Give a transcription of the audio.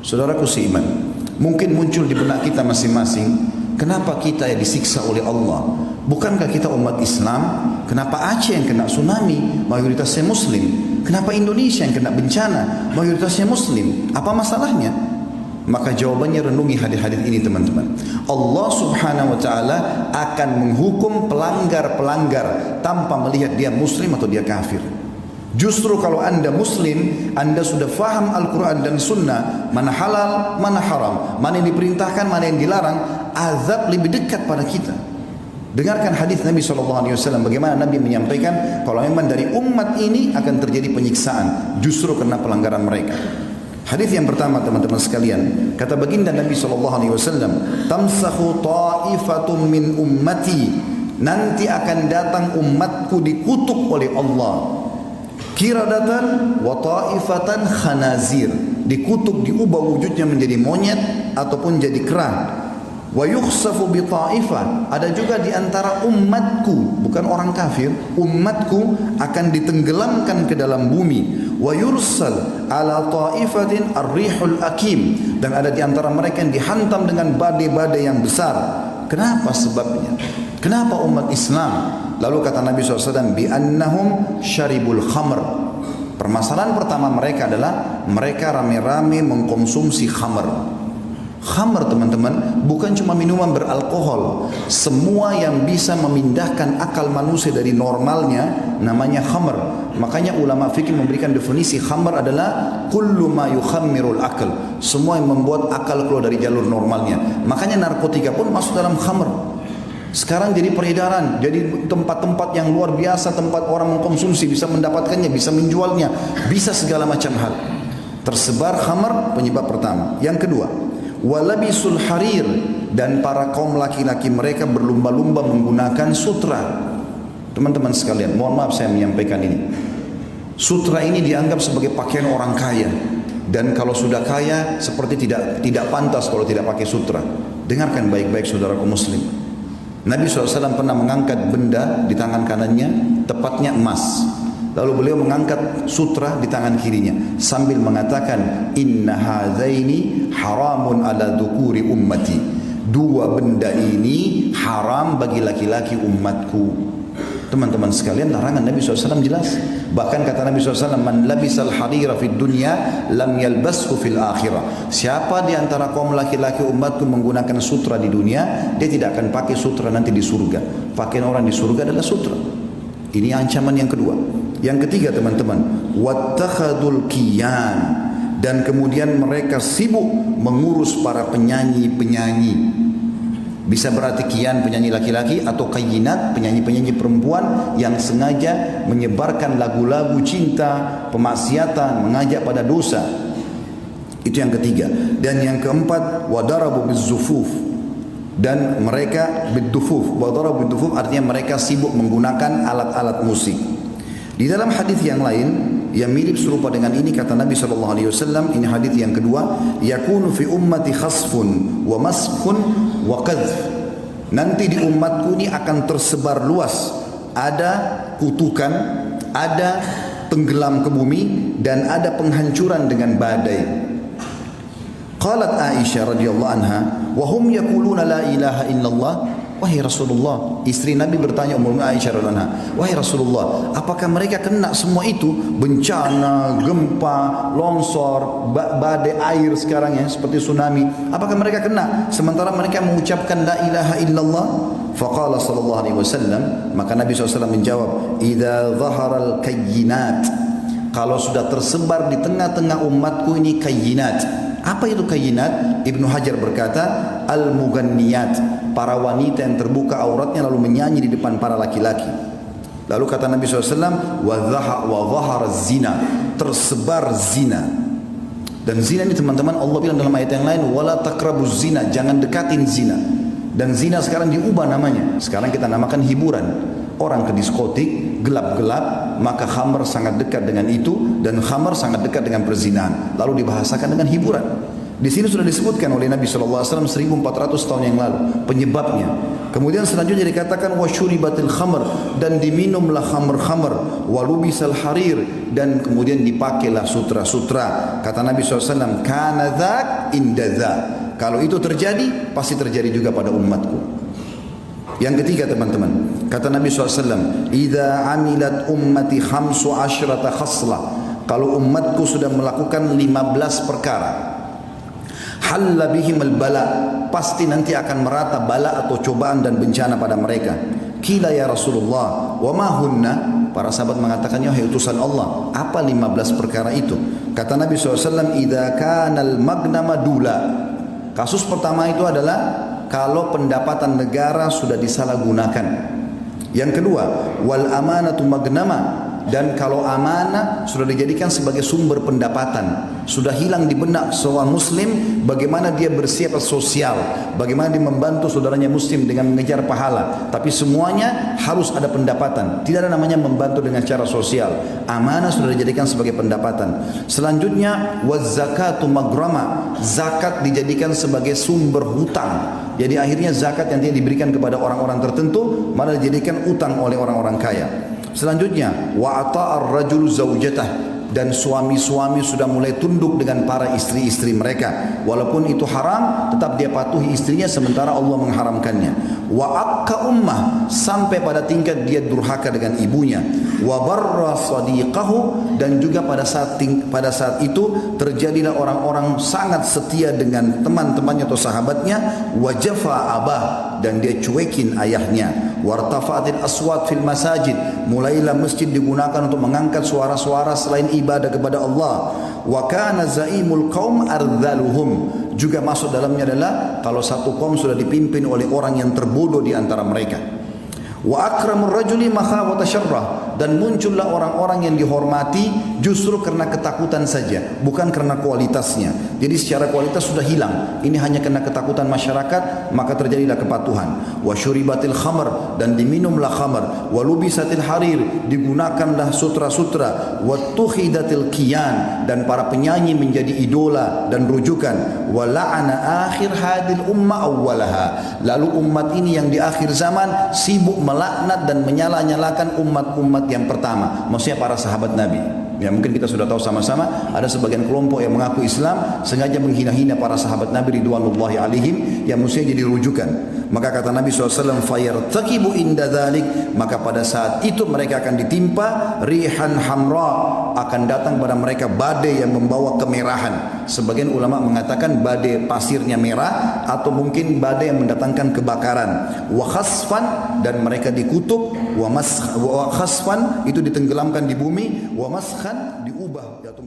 Saudaraku seiman, mungkin muncul di benak kita masing-masing, kenapa kita yang disiksa oleh Allah? Bukankah kita umat Islam? Kenapa Aceh yang kena tsunami? Mayoritasnya Muslim. Kenapa Indonesia yang kena bencana? Mayoritasnya Muslim. Apa masalahnya? Maka jawabannya renungi hadis-hadis ini teman-teman. Allah subhanahu wa ta'ala akan menghukum pelanggar-pelanggar tanpa melihat dia Muslim atau dia kafir. Justru kalau anda Muslim, anda sudah faham Al-Quran dan Sunnah, mana halal, mana haram, mana yang diperintahkan, mana yang dilarang, azab lebih dekat pada kita. Dengarkan hadis Nabi SAW, bagaimana Nabi menyampaikan kalau memang dari umat ini akan terjadi penyiksaan, justru karena pelanggaran mereka. Hadis yang pertama teman-teman sekalian, kata baginda Nabi SAW, tamsahu ta'ifatum min ummati, nanti akan datang umatku dikutuk oleh Allah. Kiradatan wa ta'ifatan khanazir, dikutuk, diubah wujudnya menjadi monyet ataupun jadi kerang. Wa yukhsafu bi ta'ifah, ada juga di antara umatku, bukan orang kafir, umatku akan ditenggelamkan ke dalam bumi. Wa yursal ala ta'ifatin ar-rihul akim, dan ada di antara mereka yang dihantam dengan badai-badai yang besar. Kenapa sebabnya? Kenapa umat Islam? Lalu kata Nabi SAW, bi'annahum syaribul khamr. Permasalahan pertama mereka adalah mereka rame-rame mengkonsumsi khamr. Khamr teman-teman bukan cuma minuman beralkohol. Semua yang bisa memindahkan akal manusia dari normalnya namanya khamr. Makanya ulama fikih memberikan definisi khamr adalah kullu ma yukhammirul akal. Semua yang membuat akal keluar dari jalur normalnya. Makanya narkotika pun masuk dalam khamr. Sekarang jadi peredaran, jadi tempat-tempat yang luar biasa, tempat orang mengkonsumsi, bisa mendapatkannya, bisa menjualnya, bisa segala macam hal. Tersebar khamar penyebab pertama. Yang kedua, walabisul harir, dan para kaum laki-laki mereka berlumba-lumba menggunakan sutra. Teman-teman sekalian, mohon maaf saya menyampaikan ini. Sutra ini dianggap sebagai pakaian orang kaya, dan kalau sudah kaya seperti tidak pantas kalau tidak pakai sutra. Dengarkan baik-baik saudaraku muslim. Nabi SAW pernah mengangkat benda di tangan kanannya, tepatnya emas. Lalu beliau mengangkat sutra di tangan kirinya sambil mengatakan, inna hadzaini haramun ala dzukuri ummati. Dua benda ini haram bagi laki-laki umatku. Teman-teman sekalian, larangan Nabi SAW jelas. Bahkan kata Nabi SAW, man labisal harira fid dunya lam yalbashu fil akhirah. Siapa di antara kaum laki-laki umatku menggunakan sutra di dunia, dia tidak akan pakai sutra nanti di surga. Pakaian orang di surga adalah sutra. Ini ancaman yang kedua. Yang ketiga teman-teman, wattakhadul kiyan, dan kemudian mereka sibuk mengurus para penyanyi-penyanyi. Bisa berarti kian penyanyi laki-laki atau kayinat penyanyi-penyanyi perempuan yang sengaja menyebarkan lagu-lagu cinta, pemaksiatan, mengajak pada dosa. Itu yang ketiga. Dan yang keempat, wadarabu bizzufuf, dan mereka bidufuf. Wadarabu bidufuf artinya mereka sibuk menggunakan alat-alat musik. Di dalam hadis yang lain yang mirip serupa dengan ini kata Nabi SAW, ini hadis yang kedua, yakunu fi ummati khasfun wa maskhun wa qadhf. Nanti di umatku ini akan tersebar luas, ada kutukan, ada tenggelam ke bumi, dan ada penghancuran dengan badai. Qalat Aisyah radhiyallahu anha, wa hum yaquluna la ilaha illallah. Wahai Rasulullah, istri Nabi bertanya Ummu Aisyah radhiyallahu anha, wahai Rasulullah, apakah mereka kena semua itu? Bencana, gempa, longsor, badai air sekarang ya, seperti tsunami. Apakah mereka kena sementara mereka mengucapkan la ilaha illallah? Faqala sallallahu alaihi wasallam, maka Nabi SAW menjawab, idza dhaharal kayyinat, kalau sudah tersebar di tengah-tengah umatku ini kayyinat. Apa itu kayyinat? Ibnu Hajar berkata, al-mughanniyat, para wanita yang terbuka auratnya lalu menyanyi di depan para laki-laki. Lalu kata Nabi SAW, wa dhahara zina, tersebar zina. Dan zina ini teman-teman Allah bilang dalam ayat yang lain, wala taqrabuz zina, jangan dekatin zina. Dan zina sekarang diubah namanya. Sekarang kita namakan hiburan. Orang ke diskotik, gelap-gelap, maka khamr sangat dekat dengan itu, dan khamr sangat dekat dengan perzinahan. Lalu dibahasakan dengan hiburan. Di sini sudah disebutkan oleh Nabi SAW 1400 tahun yang lalu penyebabnya. Kemudian selanjutnya dikatakan wasyuribatil khamr, dan diminumlah khamr-khamr, walubisal harir, dan kemudian dipakailah sutra-sutra. Kata Nabi SAW, kana dzak inda dzak. Kalau itu terjadi, pasti terjadi juga pada umatku. Yang ketiga teman-teman, kata Nabi SAW, idza amilat ummati khamsu asyrata khaslah. Kalau umatku sudah melakukan 15 perkara, halla bihim al-bala, pasti nanti akan merata bala atau cobaan dan bencana pada mereka. Qila ya Rasulullah, wa ma hunna? Para sahabat mengatakan, ya utusan Allah, apa 15 perkara itu? Kata Nabi SAW, idza kana al-magnama dula. Kasus pertama itu adalah kalau pendapatan negara sudah disalahgunakan. Yang kedua, wal amanatu magnama, dan kalau amanah sudah dijadikan sebagai sumber pendapatan, sudah hilang di benak seorang muslim bagaimana dia bersiap sosial, bagaimana dia membantu saudaranya muslim dengan mengejar pahala, tapi semuanya harus ada pendapatan. Tidak ada namanya membantu dengan cara sosial. Amanah sudah dijadikan sebagai pendapatan. Selanjutnya waz zakatu magrama, zakat dijadikan sebagai sumber hutang. Jadi akhirnya zakat yang dia diberikan kepada orang-orang tertentu malah dijadikan utang oleh orang-orang kaya. Selanjutnya wa ata'ar rajulu zaujatah, dan suami-suami sudah mulai tunduk dengan para istri-istri mereka, walaupun itu haram tetap dia patuhi istrinya sementara Allah mengharamkannya. Wa aqqa ummah, sampai pada tingkat dia durhaka dengan ibunya. Wa barra sadiqahu, dan juga pada saat itu terjadilah orang-orang sangat setia dengan teman-temannya atau sahabatnya. Wa jafa abah, dan dia cuekin ayahnya. Wartafa'atil aswat fil masajid, mulailah masjid digunakan untuk mengangkat suara-suara selain ibadah kepada Allah. Wa kana zaimul qaum ardzaluhum, juga masuk dalamnya adalah kalau satu kaum sudah dipimpin oleh orang yang terbodoh di antara mereka. Wa akramur rajuli makhafata syarrah, dan muncullah orang-orang yang dihormati justru karena ketakutan saja, bukan karena kualitasnya. Jadi secara kualitas sudah hilang, ini hanya karena ketakutan masyarakat, maka terjadilah kepatuhan. Wa syuribatil khamr, dan diminumlah khamr. Wa lubisatil harir, digunakanlah sutra-sutra. Wa tukhidatil qiyan, dan para penyanyi menjadi idola dan rujukan. Wa la'ana akhir hadil umma awwalaha, lalu umat ini yang di akhir zaman sibuk melaknat dan menyala-nyalakan umat-umat yang pertama, maksudnya para sahabat Nabi. Ya, mungkin kita sudah tahu sama-sama ada sebagian kelompok yang mengaku Islam sengaja menghina-hina para sahabat Nabi ridwanullahi alaihim yang mestinya jadi rujukan. Maka kata Nabi SAW, fayartaqibu inda dzalik, maka pada saat itu mereka akan ditimpa rihan hamra, akan datang pada mereka badai yang membawa kemerahan. Sebagian ulama mengatakan badai pasirnya merah, atau mungkin badai yang mendatangkan kebakaran. Wa khasfan, dan mereka dikutuk. Wa khasfan itu ditenggelamkan di bumi. Wa maskhan, diubah atau